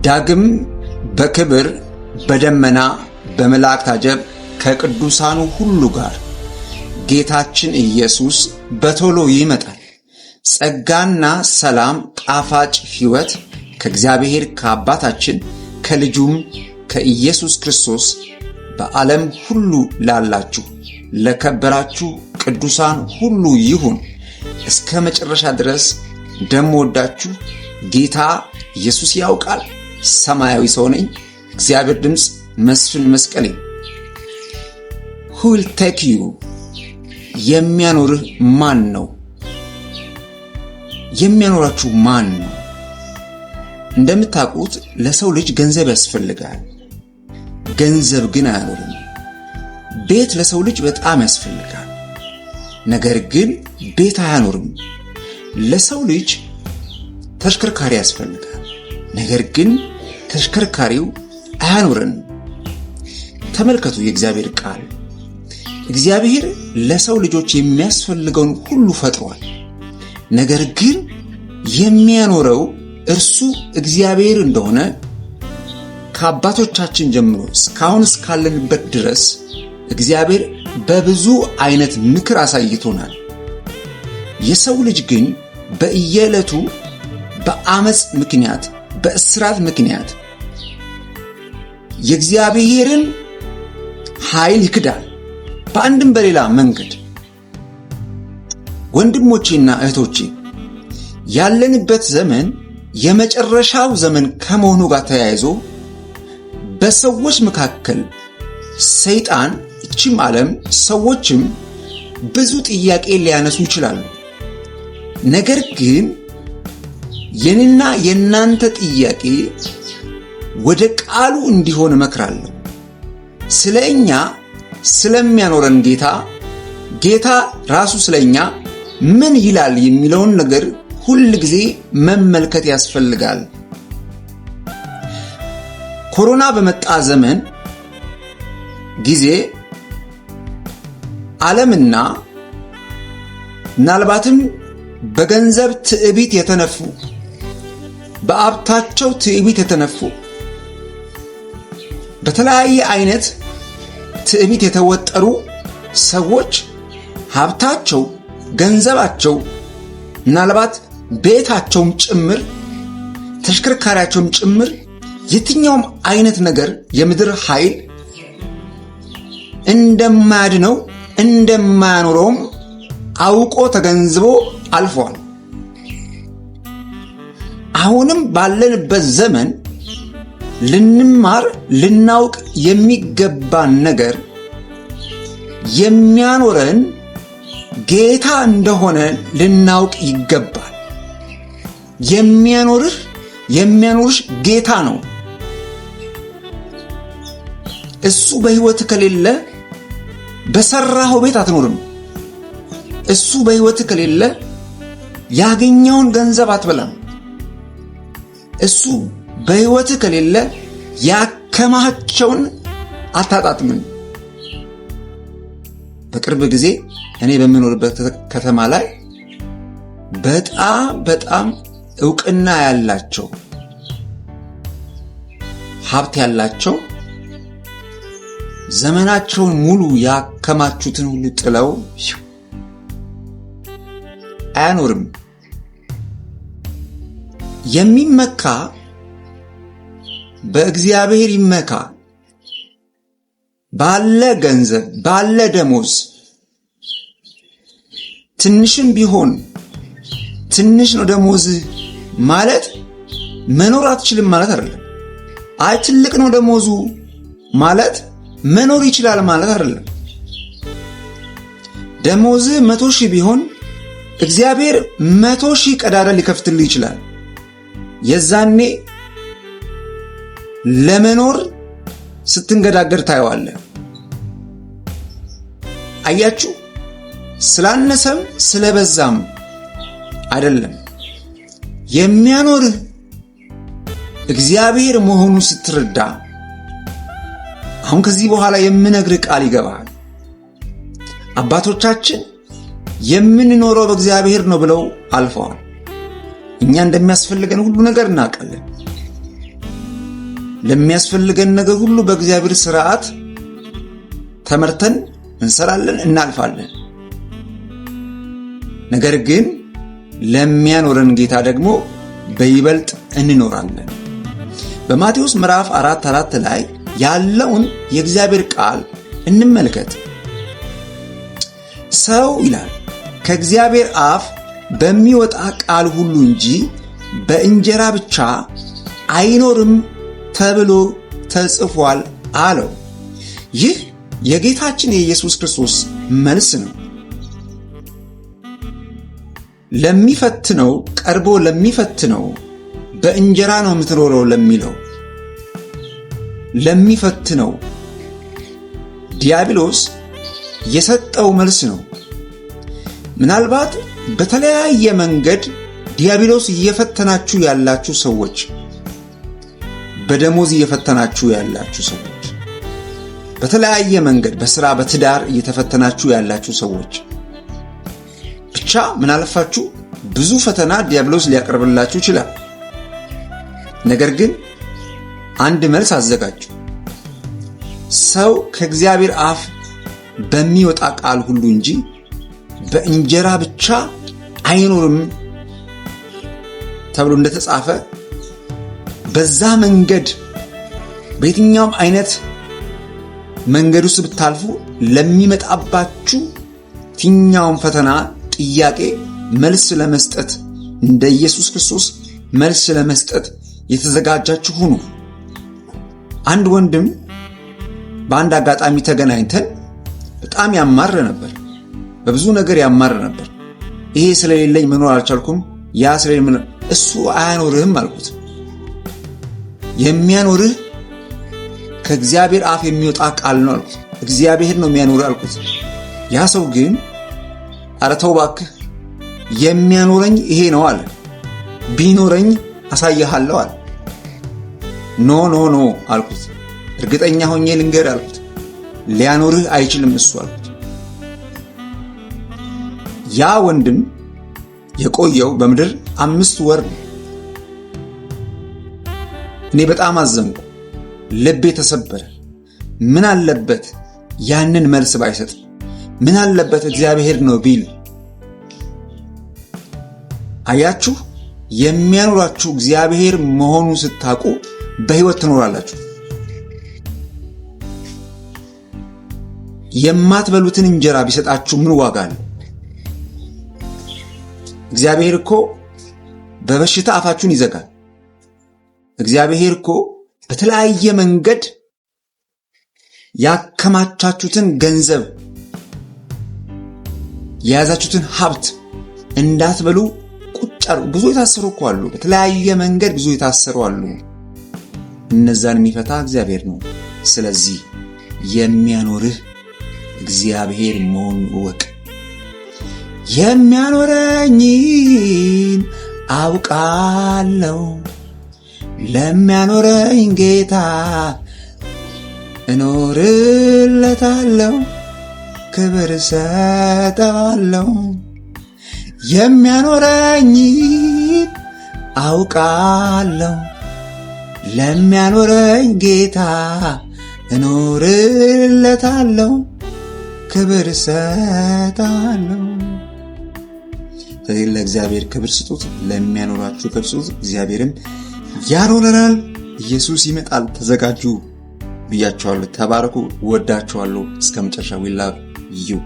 ዳግም በክብር በደመና በመላእክት አጀብ ከቅዱሳኑ ሁሉ ጋር ጌታችን ኢየሱስ በቶሎ ይመጣል። ጸጋና ሰላም ጣፋጭ ሕይወት ከእግዚአብሔር ከአባታችን ከልጁም ከኢየሱስ ክርስቶስ በዓለም ሁሉ ላላችሁ ለከበራችሁ ቅዱሳን ሁሉ ይሁን። እስከ መጨረሻ ድረስ እንደምወዳችሁ ጌታ ኢየሱስ ያውቃል። ሰማያዊ ሰው ነኝ። እግዚአብሔር ድምፅ መስፍን መስቀሌ። Who will take you? የሚያኖርህ ማን ነው? የሚያኖራችሁ ማን ነው? እንደምታውቁት ለሰው ልጅ ገንዘብ ያስፈልጋል። ገንዘብ ግን አያኖርም። ቤት ለሰው ልጅ በጣም ያስፈልጋል። ነገር ግን ቤት አያኖርም። ለሰው ልጅ ተሽከርካሪ ያስፈልጋል። ነገር ግን ተሽከርካሪው አያኖረንም። ተመልከቱ የእግዚአብሔር ቃል። እግዚአብሔር ለሰው ልጆች የሚያስፈልገውን ሁሉ ፈጥሯል። ነገር ግን የሚያኖረው እርሱ እግዚአብሔር እንደሆነ ከአባቶቻችን ጀምሮ እስካሁን እስካለንበት ድረስ እግዚአብሔር በብዙ አይነት ምክር አሳይቶናል። የሰው ልጅ ግን በየዕለቱ በአመጽ ምክንያት በእስራት ምክንያት የእግዚአብሔርን ኃይል ይክዳል። በአንድም በሌላ መንገድ ወንድሞቼና እህቶቼ ያለንበት ዘመን የመጨረሻው ዘመን ከመሆኑ ጋር ተያይዞ በሰዎች መካከል ሰይጣን እቺም ዓለም ሰዎችም ብዙ ጥያቄ ሊያነሱ ይችላሉ። ነገር ግን የኔና የናንተ ጥያቄ ወደ ቃሉ እንዲሆን እመክራለሁ። ስለኛ ስለሚያኖረን ጌታ ራሱ ስለኛ ምን ይላል የሚለውን ነገር ሁል ጊዜ መመልከት ያስፈልጋል። ኮሮና በመጣ ዘመን ጊዜ ዓለምና ምናልባትም በገንዘብ ትዕቢት የተነፉ በአብታቸው ትዕቢት የተነፉ በተለያየ አይነት ትዕቢት የተወጠሩ ሰዎች ሀብታቸው ገንዘባቸው ምናልባት ቤታቸውም ጭምር ተሽከርካሪያቸውም ጭምር የትኛውም አይነት ነገር የምድር ኃይል እንደማያድነው እንደማያኖረውም አውቆ ተገንዝቦ አልፏል። አሁንም ባለንበት ዘመን ልንማር ልናውቅ የሚገባን ነገር የሚያኖረን ጌታ እንደሆነ ልናውቅ ይገባል። የሚያኖርሽ ጌታ ነው። እሱ በሕይወት ከሌለ በሰራኸው ቤት አትኖርም። እሱ በሕይወት ከሌለ ያገኘውን ገንዘብ አትበላም። እሱ በሕይወት ከሌለ ያከማቸውን አታጣጥምም። በቅርብ ጊዜ እኔ በምኖርበት ከተማ ላይ በጣም ዕውቅና ያላቸው ሀብት ያላቸው ዘመናቸውን ሙሉ ያከማቹትን ሁሉ ጥለው አያኖርም። የሚመካ በእግዚአብሔር ይመካ። ባለ ገንዘብ ባለ ደሞዝ ትንሽም ቢሆን ትንሽ ነው ደሞዝ ማለት መኖር አትችልም ማለት አይደለም። አይ ትልቅ ነው ደሞዙ ማለት መኖር ይችላል ማለት አይደለም። ደሞዝ 100,000 ቢሆን እግዚአብሔር 100,000 ቀዳዳ ሊከፍትልህ ይችላል። የዛኔ ለመኖር ስትንገዳገድ ታየዋለህ። አያችሁ፣ ስላነሰም ስለበዛም አይደለም። የሚያኖርህ እግዚአብሔር መሆኑን ስትረዳ አሁን ከዚህ በኋላ የምነግርህ ቃል ይገባል። አባቶቻችን የምንኖረው በእግዚአብሔር ነው ብለው አልፈዋል። እኛ እንደሚያስፈልገን ሁሉ ነገር እናውቃለን። ለሚያስፈልገን ነገር ሁሉ በእግዚአብሔር ሥርዓት ተመርተን እንሰራለን፣ እናልፋለን። ነገር ግን ለሚያኖረን ጌታ ደግሞ በይበልጥ እንኖራለን። በማቴዎስ ምዕራፍ 4:4 ላይ ያለውን የእግዚአብሔር ቃል እንመልከት። ሰው ይላል ከእግዚአብሔር አፍ በሚወጣ ቃል ሁሉ እንጂ በእንጀራ ብቻ አይኖርም ተብሎ ተጽፏል አለው። ይህ የጌታችን የኢየሱስ ክርስቶስ መልስ ነው። ለሚፈትነው ቀርቦ ለሚፈትነው በእንጀራ ነው የምትኖረው ለሚለው ለሚፈትነው ዲያብሎስ የሰጠው መልስ ነው። ምናልባት በተለያየ መንገድ ዲያብሎስ እየፈተናችሁ ያላችሁ ሰዎች፣ በደሞዝ እየፈተናችሁ ያላችሁ ሰዎች፣ በተለያየ መንገድ በስራ በትዳር እየተፈተናችሁ ያላችሁ ሰዎች፣ ብቻ ምናልፋችሁ ብዙ ፈተና ዲያብሎስ ሊያቀርብላችሁ ይችላል። ነገር ግን አንድ መልስ አዘጋጁ። ሰው ከእግዚአብሔር አፍ በሚወጣ ቃል ሁሉ እንጂ በእንጀራ ብቻ አይኖርም ተብሎ እንደተጻፈ በዛ መንገድ በየትኛውም አይነት መንገድ ውስጥ ብታልፉ ለሚመጣባችሁ የትኛውም ፈተና ጥያቄ መልስ ለመስጠት እንደ ኢየሱስ ክርስቶስ መልስ ለመስጠት የተዘጋጃችሁ ሁኑ። አንድ ወንድም በአንድ አጋጣሚ ተገናኝተን በጣም ያማረ ነበር። በብዙ ነገር ያማረ ነበር። ይሄ ስለሌለኝ መኖር አልቻልኩም፣ ያ ስለሌለኝ እሱ አያኖርህም አልኩት። የሚያኖርህ ከእግዚአብሔር አፍ የሚወጣ ቃል ነው አልኩት። እግዚአብሔር ነው የሚያኖርህ አልኩት። ያ ሰው ግን ኧረ ተው እባክህ የሚያኖረኝ ይሄ ነው አለ። ቢኖረኝ አሳይሃለሁ አለ። ኖ ኖ ኖ አልኩት። እርግጠኛ ሆኜ ልንገር አልኩት። ሊያኖርህ አይችልም እሱ አልኩት። ያ ወንድም የቆየው በምድር 5 ወር ነው። እኔ በጣም አዘንኩ፣ ልቤ ተሰበረ። ምን አለበት ያንን መልስ ባይሰጥ? ምን አለበት እግዚአብሔር ነው ቢል? አያችሁ፣ የሚያኖራችሁ እግዚአብሔር መሆኑን ስታውቁ በሕይወት ትኖራላችሁ። የማትበሉትን እንጀራ ቢሰጣችሁ ምን ዋጋ አለው? እግዚአብሔር እኮ በበሽታ አፋችሁን ይዘጋል። እግዚአብሔር እኮ በተለያየ መንገድ ያከማቻችሁትን ገንዘብ የያዛችሁትን ሀብት እንዳትበሉ ቁጫሩ። ብዙ የታሰሩ እኮ አሉ። በተለያየ መንገድ ብዙ የታሰሩ አሉ። እነዛን የሚፈታ እግዚአብሔር ነው። ስለዚህ የሚያኖርህ እግዚአብሔር መሆኑን እወቅ። የሚያኖረኝን አውቃለሁ፣ ለሚያኖረኝ ጌታ እኖርለታለሁ፣ ክብር ሰጠዋለሁ። የሚያኖረኝን አውቃለሁ፣ ለሚያኖረኝ ጌታ እኖርለታለሁ፣ ክብር ሰጠዋለሁ። ስለዚህ ለእግዚአብሔር ክብር ስጡት፣ ለሚያኖራችሁ ክብር ስጡት። እግዚአብሔርም ያኖረናል። ኢየሱስ ይመጣል፣ ተዘጋጁ ብያችኋለሁ። ተባረኩ። ወዳችኋለሁ። እስከ መጨረሻ we love you።